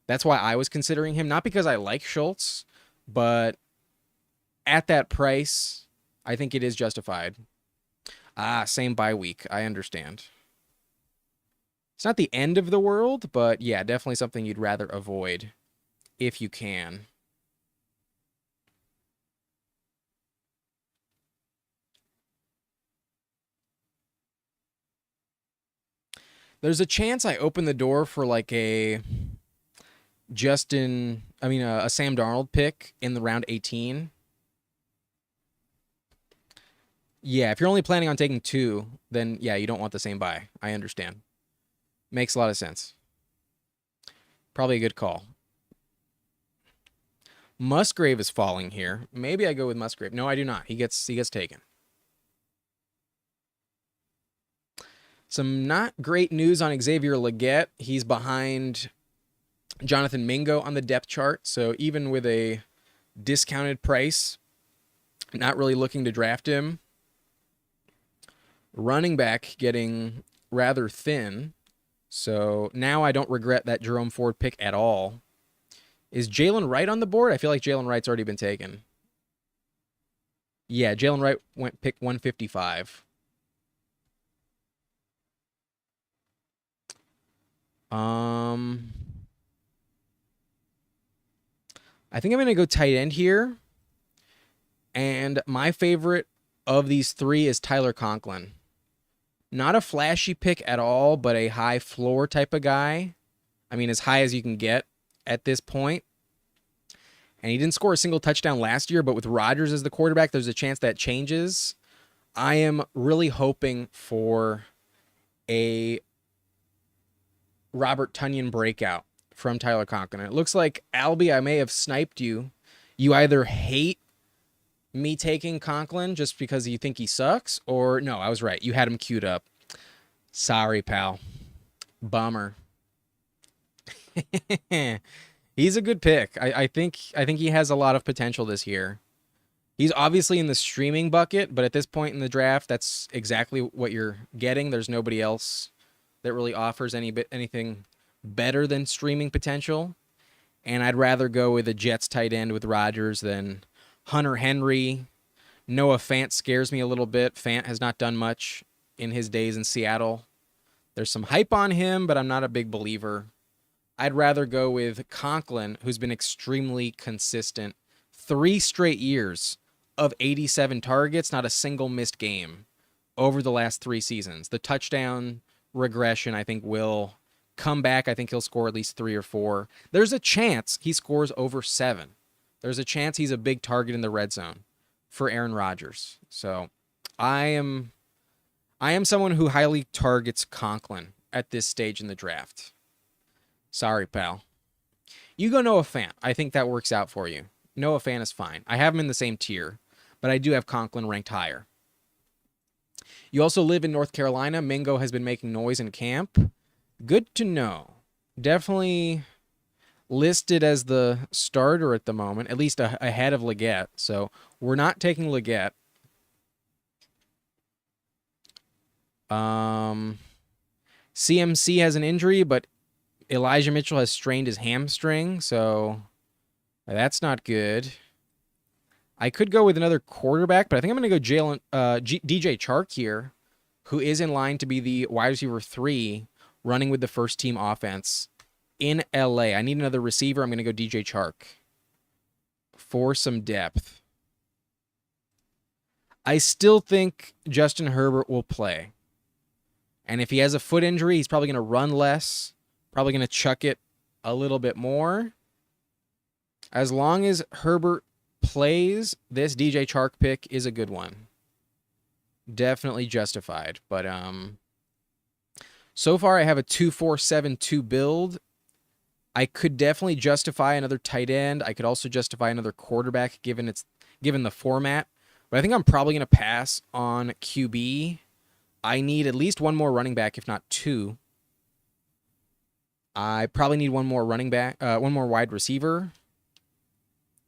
That's why I was considering him. Not because I like Schultz, but at that price, I think it is justified. Same bye week. I understand. It's not the end of the world, but yeah, definitely something you'd rather avoid if you can. There's a chance I open the door for like a Sam Darnold pick in the round 18. Yeah, if you're only planning on taking two, then yeah, you don't want the same buy. I understand. Makes a lot of sense. Probably a good call. Musgrave is falling here. Maybe I go with Musgrave. No, I do not. He gets taken. Some not great news on Xavier Legette. He's behind Jonathan Mingo on the depth chart. So even with a discounted price, not really looking to draft him. Running back getting rather thin. So now I don't regret that Jerome Ford pick at all. Is Jalen Wright on the board? I feel like Jalen Wright's already been taken. Yeah, Jalen Wright went pick 155. I think I'm going to go tight end here. And my favorite of these three is Tyler Conklin. Not a flashy pick at all, but a high floor type of guy. I mean, as high as you can get at this point. And he didn't score a single touchdown last year, but with Rodgers as the quarterback, there's a chance that changes. I am really hoping for a Robert Tonyan breakout from Tyler Conklin. It looks like, Albie, I may have sniped you. You either hate me taking Conklin just because you think he sucks, or no, I was right. You had him queued up. Sorry, pal. Bummer. He's a good pick. I think he has a lot of potential this year. He's obviously in the streaming bucket, but at this point in the draft, that's exactly what you're getting. There's nobody else that really offers anything better than streaming potential. And I'd rather go with a Jets tight end with Rodgers than Hunter Henry. Noah Fant scares me a little bit. Fant has not done much in his days in Seattle. There's some hype on him, but I'm not a big believer. I'd rather go with Conklin, who's been extremely consistent. 3 straight years of 87 targets, not a single missed game over the last 3 seasons. The touchdown regression, I think, will come back. I think he'll score at least 3 or 4. There's a chance he scores over 7. There's a chance he's a big target in the red zone for Aaron Rodgers. So I am someone who highly targets Conklin at this stage in the draft. Sorry, pal. You go Noah Fant. I think that works out for you. Noah Fant is fine. I have him in the same tier, but I do have Conklin ranked higher. You also live in North Carolina. Mingo has been making noise in camp. Good to know. Definitely listed as the starter at the moment, at least ahead of Leggett. So we're not taking Leggett. CMC has an injury, but Elijah Mitchell has strained his hamstring, so that's not good. I could go with another quarterback, but I think I'm going to go DJ Chark here, who is in line to be the wide receiver 3 running with the first team offense in LA. I need another receiver. I'm going to go DJ Chark for some depth. I still think Justin Herbert will play. And if he has a foot injury, he's probably going to run less, probably going to chuck it a little bit more. As long as Herbert plays, this DJ Chark pick is a good one. Definitely justified. But so far I have a 2-4-7-2 build. I could definitely justify another tight end. I could also justify another quarterback given the format. But I think I'm probably going to pass on QB. I need at least one more running back, if not 2. I probably need one more running back, one more wide receiver.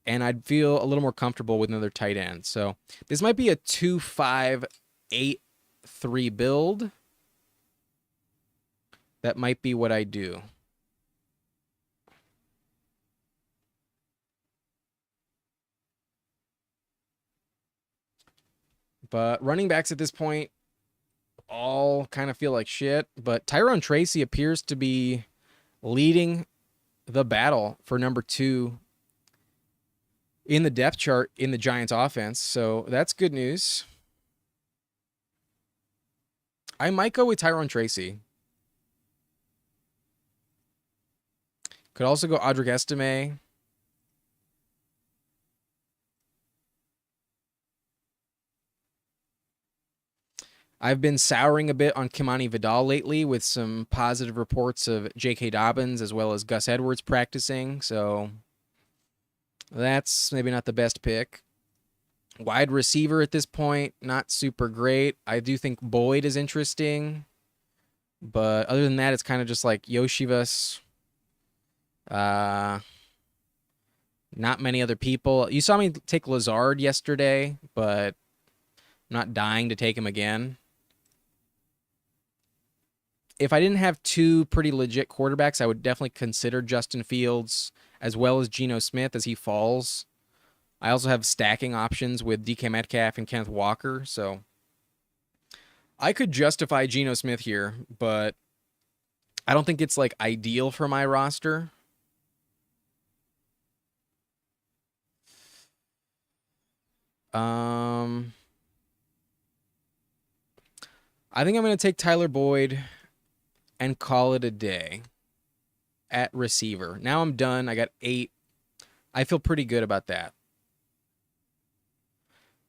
And I'd feel a little more comfortable with another tight end. So this might be a 2-5-8-3 build. That might be what I do. But running backs at this point all kind of feel like shit. But Tyrone Tracy appears to be leading the battle for number 2 in the depth chart in the Giants offense. So that's good news. I might go with Tyrone Tracy. Could also go Audric Estime. I've been souring a bit on Kimani Vidal lately with some positive reports of J.K. Dobbins as well as Gus Edwards practicing. So that's maybe not the best pick. Wide receiver at this point, not super great. I do think Boyd is interesting. But other than that, it's kind of just like Yoshivas. Not many other people. You saw me take Lazard yesterday, but I'm not dying to take him again. If I didn't have 2 pretty legit quarterbacks, I would definitely consider Justin Fields as well as Geno Smith as he falls. I also have stacking options with DK Metcalf and Kenneth Walker, so I could justify Geno Smith here, but I don't think it's like ideal for my roster. I think I'm going to take Tyler Boyd and call it a day at receiver. Now I'm done. I got 8. I feel pretty good about that.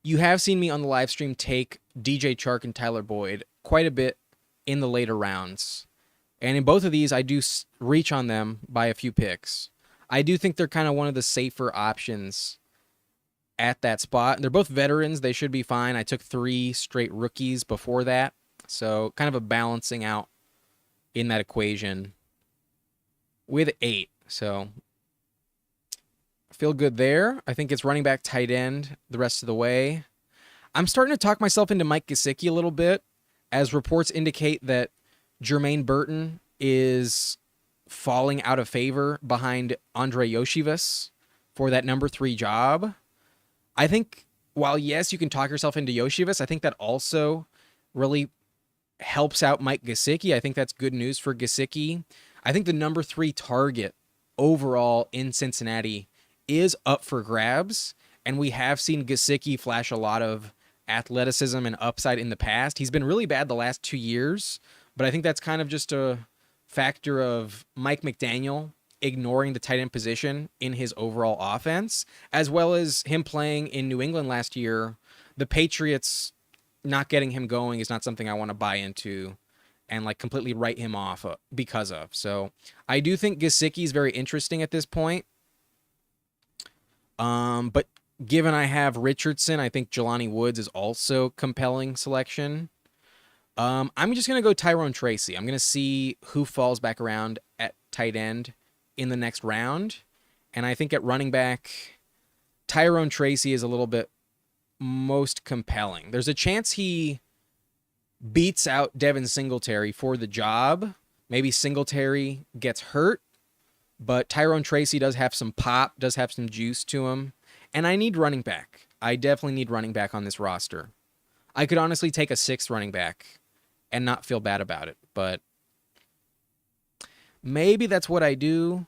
You have seen me on the live stream take DJ Chark and Tyler Boyd quite a bit in the later rounds. And in both of these, I do reach on them by a few picks. I do think they're kind of one of the safer options at that spot. They're both veterans. They should be fine. I took 3 straight rookies before that. So kind of a balancing out in that equation. with 8. So I feel good there. I think it's running back, tight end the rest of the way. I'm starting to talk myself into Mike Gesicki a little bit, as reports indicate that Jermaine Burton is falling out of favor behind Andre Yoshivas for that number 3 job. I think while, yes, you can talk yourself into Yoshivas, I think that also really helps out Mike Gesicki. I think that's good news for Gesicki. I think the number 3 target overall in Cincinnati is up for grabs, and we have seen Gesicki flash a lot of athleticism and upside in the past. He's been really bad the last 2 years, but I think that's kind of just a factor of Mike McDaniel ignoring the tight end position in his overall offense, as well as him playing in New England last year. The Patriots not getting him going is not something I want to buy into and like completely write him off because of. So I do think Gesicki is very interesting at this point. But given I have Richardson, I think Jelani Woods is also compelling selection. I'm just going to go Tyrone Tracy. I'm going to see who falls back around at tight end in the next round. And I think at running back, Tyrone Tracy is a little bit most compelling. There's a chance he beats out Devin Singletary for the job. Maybe Singletary gets hurt, but Tyrone Tracy does have some pop, does have some juice to him. And I need running back. I definitely need running back on this roster. I could honestly take a 6th running back and not feel bad about it, but maybe that's what I do.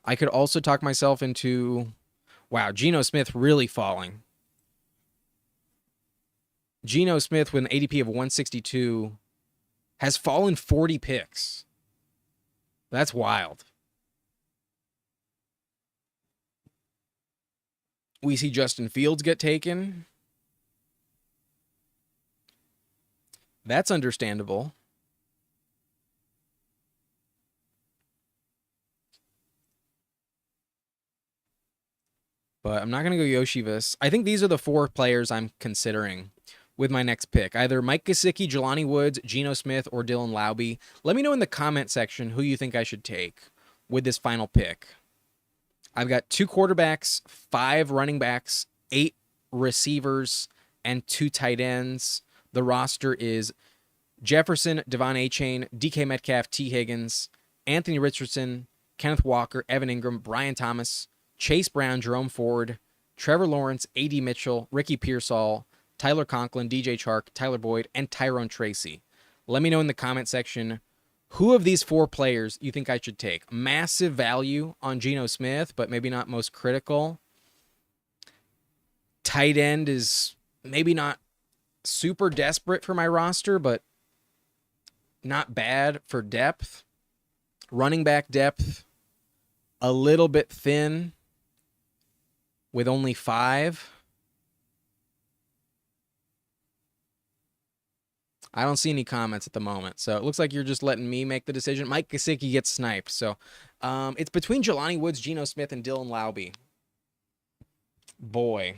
I could also talk myself into, wow, Geno Smith really falling. Geno Smith with an ADP of 162 has fallen 40 picks. That's wild. We see Justin Fields get taken. That's understandable. But I'm not going to go Yoshivas. I think these are the 4 players I'm considering with my next pick. Either Mike Gesicki, Jelani Woods, Geno Smith, or Dylan Laube. Let me know in the comment section who you think I should take with this final pick. I've got 2 quarterbacks, 5 running backs, 8 receivers, and 2 tight ends. The roster is Jefferson, Devon Achane, DK Metcalf, T. Higgins, Anthony Richardson, Kenneth Walker, Evan Ingram, Brian Thomas, Chase Brown, Jerome Ford, Trevor Lawrence, A.D. Mitchell, Ricky Pearsall, Tyler Conklin, DJ Chark, Tyler Boyd, and Tyrone Tracy. Let me know in the comment section who of these 4 players you think I should take. Massive value on Geno Smith, but maybe not most critical. Tight end is maybe not super desperate for my roster, but not bad for depth. Running back depth, a little bit thin with only 5. I don't see any comments at the moment, so it looks like you're just letting me make the decision. Mike Gesicki gets sniped, so it's between Jelani Woods, Geno Smith, and Dylan Laube. Boy.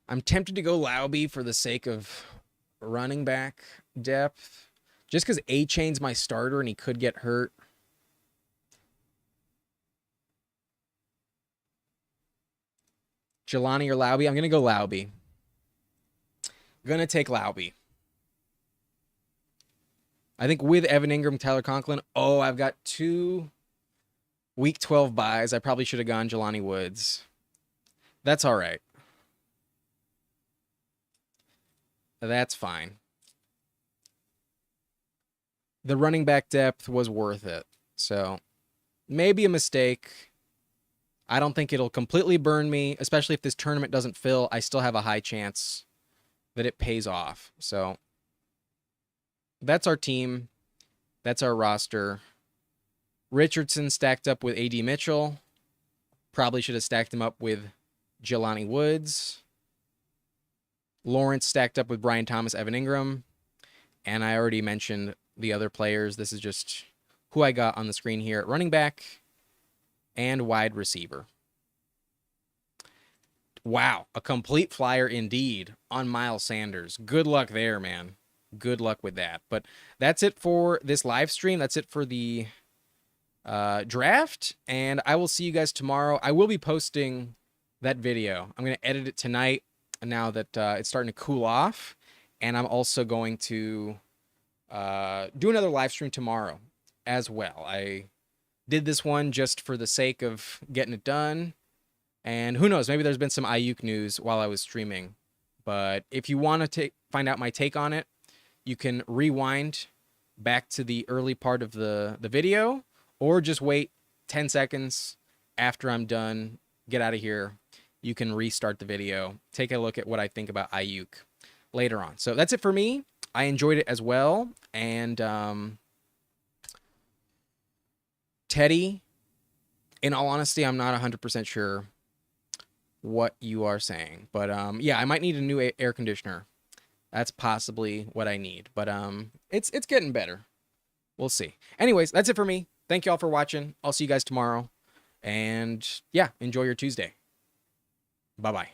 I'm tempted to go Laube for the sake of running back depth, just because Achane's my starter and he could get hurt. Jelani or Laube? I'm going to go Laube. I'm going to take Laube. I think with Evan Ingram, Tyler Conklin, I've got 2 Week 12 buys. I probably should have gone Jelani Woods. That's all right. That's fine. The running back depth was worth it. So maybe a mistake. I don't think it'll completely burn me, especially if this tournament doesn't fill. I still have a high chance that it pays off. So that's our team. That's our roster. Richardson stacked up with A.D. Mitchell. Probably should have stacked him up with Jelani Woods. Lawrence stacked up with Brian Thomas, Evan Ingram. And I already mentioned the other players. This is just who I got on the screen here at running back and wide receiver. Wow, a complete flyer indeed on Miles Sanders. Good luck there, man. Good luck with that. But that's it for this live stream. That's it for the draft, and I will see you guys tomorrow. I will be posting that video. I'm going to edit it tonight now that it's starting to cool off, and I'm also going to do another live stream tomorrow as well. I did this one just for the sake of getting it done, and who knows, maybe there's been some Aiyuk news while I was streaming. But if you want to find out my take on it, you can rewind back to the early part of the video, or just wait 10 seconds after I'm done, get out of here. You can restart the video, take a look at what I think about Aiyuk later on. So that's it for me. I enjoyed it as well. And Teddy, in all honesty, I'm not 100% sure what you are saying. But yeah, I might need a new air conditioner. That's possibly what I need. But it's getting better. We'll see. Anyways, that's it for me. Thank you all for watching. I'll see you guys tomorrow. And yeah, enjoy your Tuesday. Bye-bye.